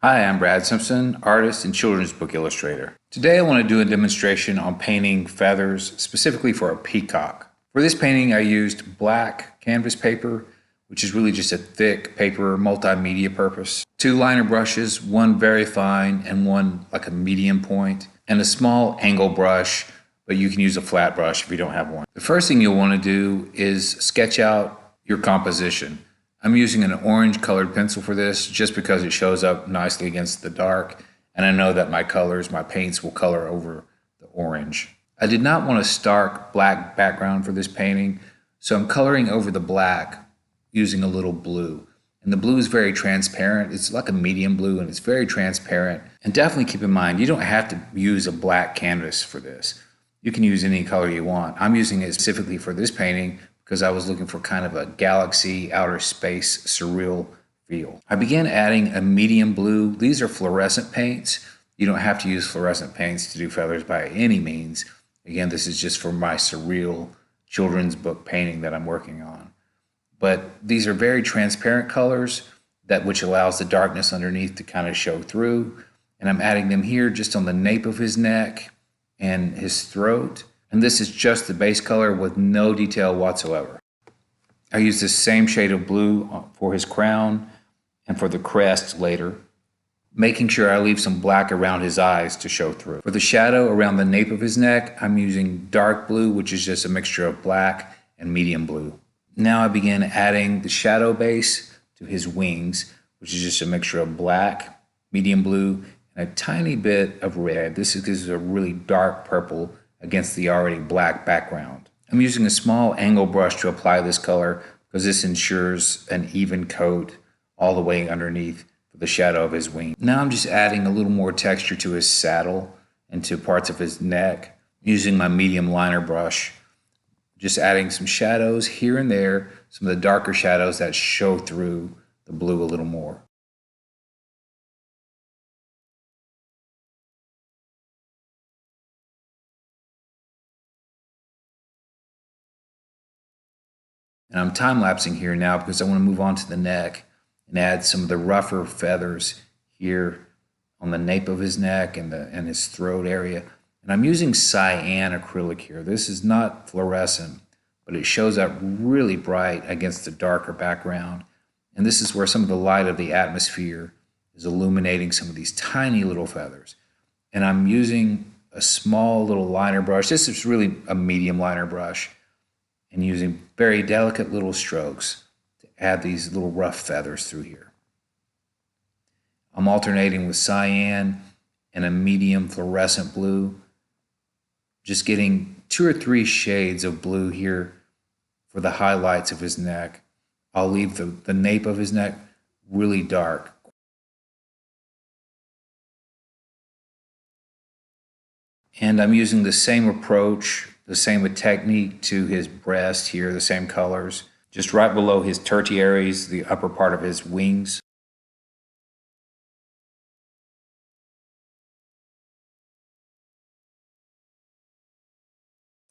Hi, I'm Brad Simpson, artist and children's book illustrator. Today I want to do a demonstration on painting feathers, specifically for a peacock. For this painting I used black canvas paper, which is really just a thick paper, multimedia purpose, 2 liner brushes, one very fine and one like a medium point, and a small angle brush, but you can use a flat brush if you don't have one. The first thing you'll want to do is sketch out your composition. I'm using an orange colored pencil for this just because it shows up nicely against the dark, and I know that my colors, my paints will color over the orange. I did not want a stark black background for this painting, so I'm coloring over the black using a little blue. And the blue is very transparent. It's like a medium blue and it's very transparent. And definitely keep in mind, you don't have to use a black canvas for this. You can use any color you want. I'm using it specifically for this painting because I was looking for kind of a galaxy, outer space, surreal feel. I began adding a medium blue. These are fluorescent paints. You don't have to use fluorescent paints to do feathers by any means. Again, this is just for my surreal children's book painting that I'm working on. But these are very transparent colors, which allows the darkness underneath to kind of show through. And I'm adding them here just on the nape of his neck and his throat. And this is just the base color with no detail whatsoever. I use the same shade of blue for his crown and for the crest later, making sure I leave some black around his eyes to show through. For the shadow around the nape of his neck, I'm using dark blue, which is just a mixture of black and medium blue. Now I begin adding the shadow base to his wings, which is just a mixture of black, medium blue, and a tiny bit of red. This is a really dark purple against the already black background. I'm using a small angle brush to apply this color because this ensures an even coat all the way underneath for the shadow of his wing. Now I'm just adding a little more texture to his saddle and to parts of his neck using my medium liner brush. Just adding some shadows here and there, some of the darker shadows that show through the blue a little more. And I'm time-lapsing here now because I want to move on to the neck and add some of the rougher feathers here on the nape of his neck and his throat area. And I'm using cyan acrylic here. This is not fluorescent, but it shows up really bright against the darker background. And this is where some of the light of the atmosphere is illuminating some of these tiny little feathers. And I'm using a small little liner brush. This is really a medium liner brush, and using very delicate little strokes to add these little rough feathers through here. I'm alternating with cyan and a medium fluorescent blue, just getting 2 or 3 shades of blue here for the highlights of his neck. I'll leave the nape of his neck really dark. And I'm using the same approach, the same technique to his breast here, the same colors, just right below his tertiaries, the upper part of his wings.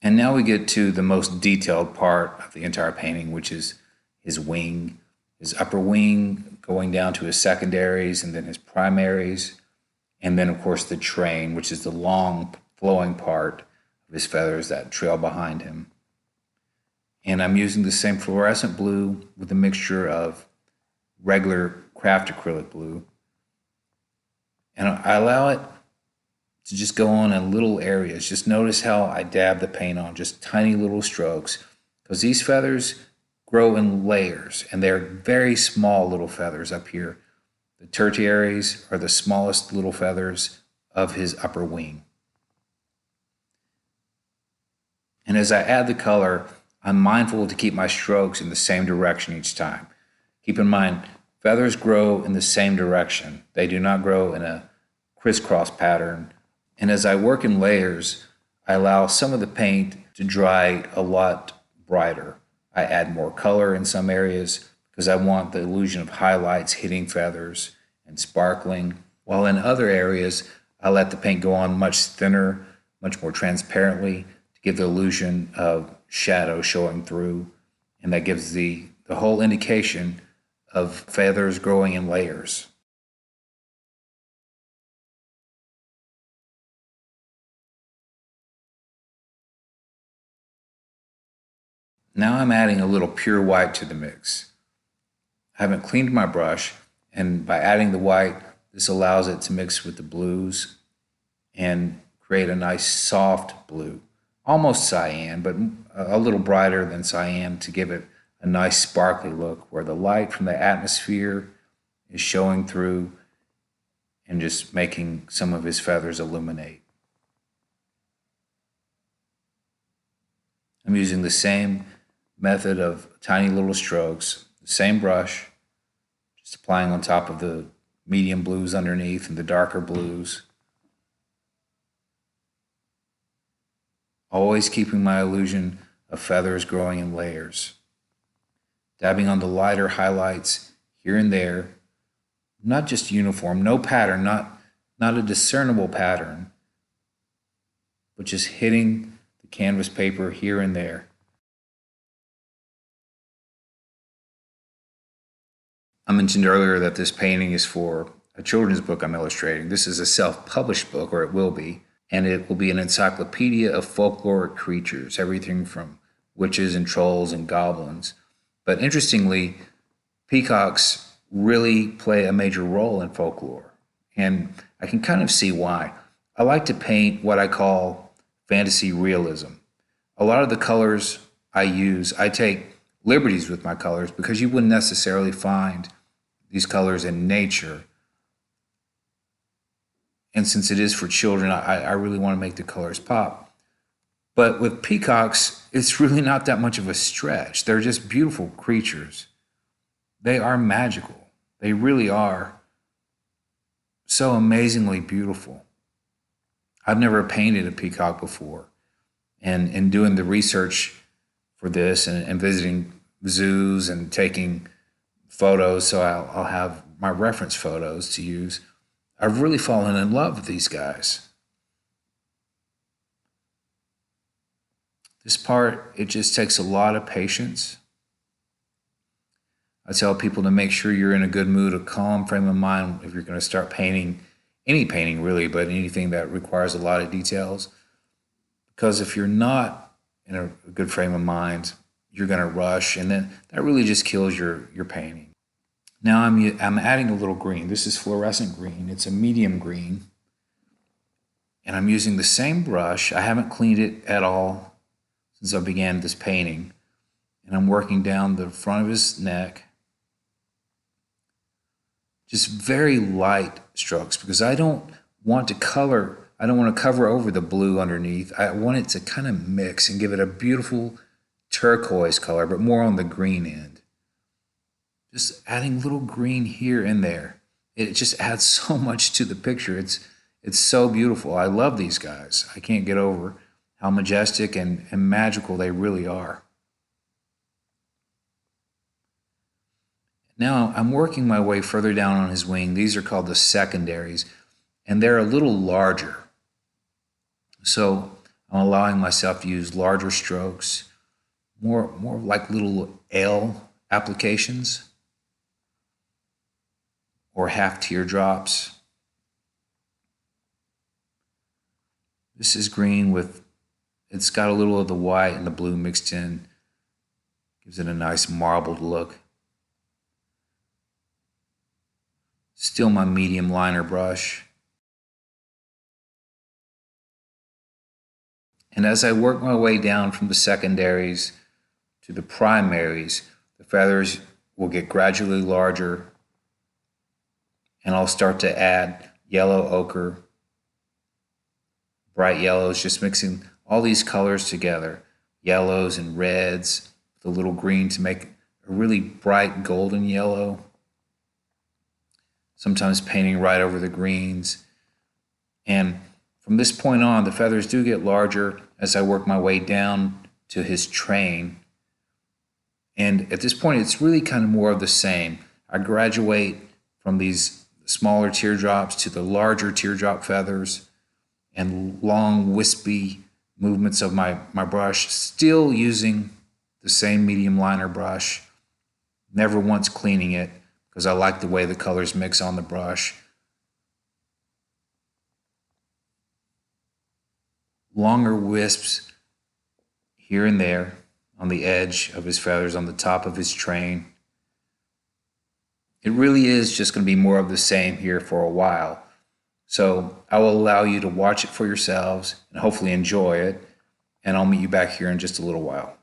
And now we get to the most detailed part of the entire painting, which is his wing, his upper wing going down to his secondaries and then his primaries. And then, of course, the train, which is the long flowing part of his feathers that trail behind him. And I'm using the same fluorescent blue with a mixture of regular craft acrylic blue. And I allow it to just go on in little areas. Just notice how I dab the paint on, just tiny little strokes, because these feathers grow in layers, and they're very small little feathers up here. The tertiaries are the smallest little feathers of his upper wing. And as I add the color, I'm mindful to keep my strokes in the same direction each time. Keep in mind, feathers grow in the same direction. They do not grow in a crisscross pattern. And as I work in layers, I allow some of the paint to dry a lot brighter. I add more color in some areas because I want the illusion of highlights hitting feathers and sparkling, while in other areas, I let the paint go on much thinner, much more transparently, give the illusion of shadow showing through, and that gives the whole indication of feathers growing in layers. Now I'm adding a little pure white to the mix. I haven't cleaned my brush, and by adding the white, this allows it to mix with the blues and create a nice soft blue, almost cyan, but a little brighter than cyan to give it a nice sparkly look where the light from the atmosphere is showing through and just making some of his feathers illuminate. I'm using the same method of tiny little strokes, the same brush, just applying on top of the medium blues underneath and the darker blues. Always keeping my illusion of feathers growing in layers. Dabbing on the lighter highlights here and there, not just uniform, no pattern, not a discernible pattern, but just hitting the canvas paper here and there. I mentioned earlier that this painting is for a children's book I'm illustrating. This is a self-published book, or it will be, and it will be an encyclopedia of folkloric creatures, everything from witches and trolls and goblins. But interestingly, peacocks really play a major role in folklore, and I can kind of see why. I like to paint what I call fantasy realism. A lot of the colors I use, I take liberties with my colors because you wouldn't necessarily find these colors in nature. And since it is for children, I really want to make the colors pop. But with peacocks, it's really not that much of a stretch. They're just beautiful creatures. They are magical. They really are so amazingly beautiful. I've never painted a peacock before. And in doing the research for this and visiting zoos and taking photos, so I'll have my reference photos to use, I've really fallen in love with these guys. This part, it just takes a lot of patience. I tell people to make sure you're in a good mood, a calm frame of mind if you're going to start painting, any painting really, but anything that requires a lot of details. Because if you're not in a good frame of mind, you're going to rush, and then that really just kills your painting. Now I'm adding a little green. This is fluorescent green. It's a medium green. And I'm using the same brush. I haven't cleaned it at all since I began this painting. And I'm working down the front of his neck. Just very light strokes because I don't want to cover over the blue underneath. I want it to kind of mix and give it a beautiful turquoise color, but more on the green end. Just adding little green here and there. It just adds so much to the picture. It's so beautiful. I love these guys. I can't get over how majestic and magical they really are. Now I'm working my way further down on his wing. These are called the secondaries, and they're a little larger. So I'm allowing myself to use larger strokes, more like little L applications or half teardrops. This is green it's got a little of the white and the blue mixed in. Gives it a nice marbled look. Still my medium liner brush. And as I work my way down from the secondaries to the primaries, the feathers will get gradually larger, and I'll start to add yellow ochre, bright yellows, just mixing all these colors together, yellows and reds, the little green to make a really bright golden yellow. Sometimes painting right over the greens. And from this point on, the feathers do get larger as I work my way down to his train. And at this point, it's really kind of more of the same. I graduate from these smaller teardrops to the larger teardrop feathers and long, wispy movements of my brush, still using the same medium liner brush, never once cleaning it because I like the way the colors mix on the brush. Longer wisps here and there, on the edge of his feathers, on the top of his train. It really is just going to be more of the same here for a while. So I will allow you to watch it for yourselves and hopefully enjoy it. And I'll meet you back here in just a little while.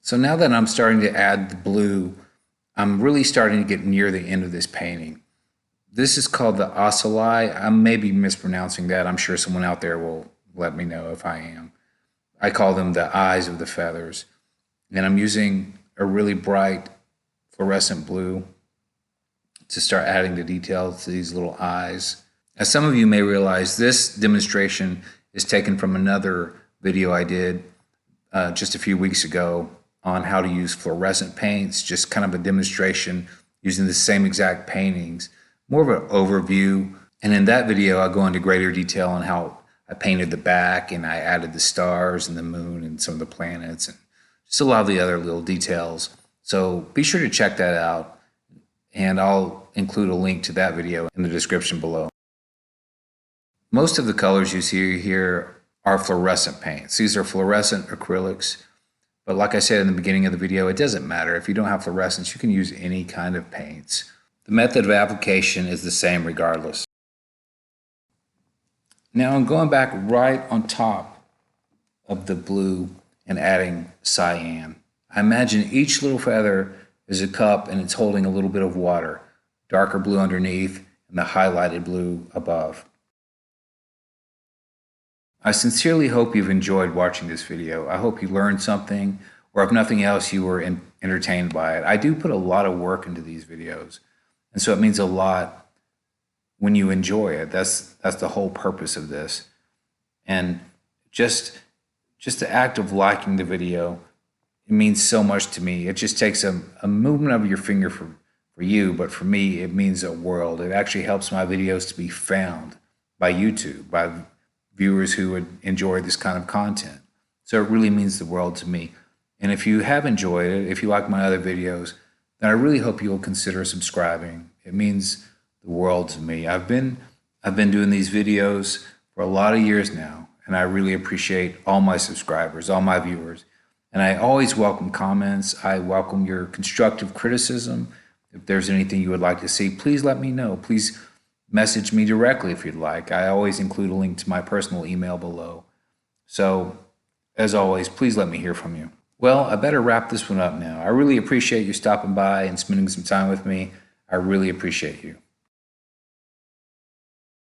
So now that I'm starting to add the blue, I'm really starting to get near the end of this painting. This is called the ocelli. I may be mispronouncing that. I'm sure someone out there will let me know if I am. I call them the eyes of the feathers. And I'm using a really bright fluorescent blue to start adding the details to these little eyes. As some of you may realize, this demonstration is taken from another video I did just a few weeks ago on how to use fluorescent paints, just kind of a demonstration using the same exact paintings, more of an overview. And in that video, I'll go into greater detail on how I painted the back and I added the stars and the moon and some of the planets and just a lot of the other little details. So be sure to check that out, and I'll include a link to that video in the description below. Most of the colors you see here are fluorescent paints. These are fluorescent acrylics. But like I said in the beginning of the video, it doesn't matter. If you don't have fluorescence, you can use any kind of paints. The method of application is the same regardless. Now I'm going back right on top of the blue and adding cyan. I imagine each little feather is a cup and it's holding a little bit of water, darker blue underneath and the highlighted blue above. I sincerely hope you've enjoyed watching this video. I hope you learned something, or if nothing else, you were entertained by it. I do put a lot of work into these videos, and so it means a lot when you enjoy it. That's the whole purpose of this. And just the act of liking the video, it means so much to me. It just takes a movement of your finger for you, but for me, it means a world. It actually helps my videos to be found by YouTube, by viewers who would enjoy this kind of content. So it really means the world to me. And if you have enjoyed it, if you like my other videos, then I really hope you'll consider subscribing. It means the world to me. I've been doing these videos for a lot of years now, and I really appreciate all my subscribers, all my viewers. And I always welcome comments. I welcome your constructive criticism. If there's anything you would like to see, please let me know. Please message me directly if you'd like. I always include a link to my personal email below. So, as always, please let me hear from you. Well, I better wrap this one up now. I really appreciate you stopping by and spending some time with me. I really appreciate you.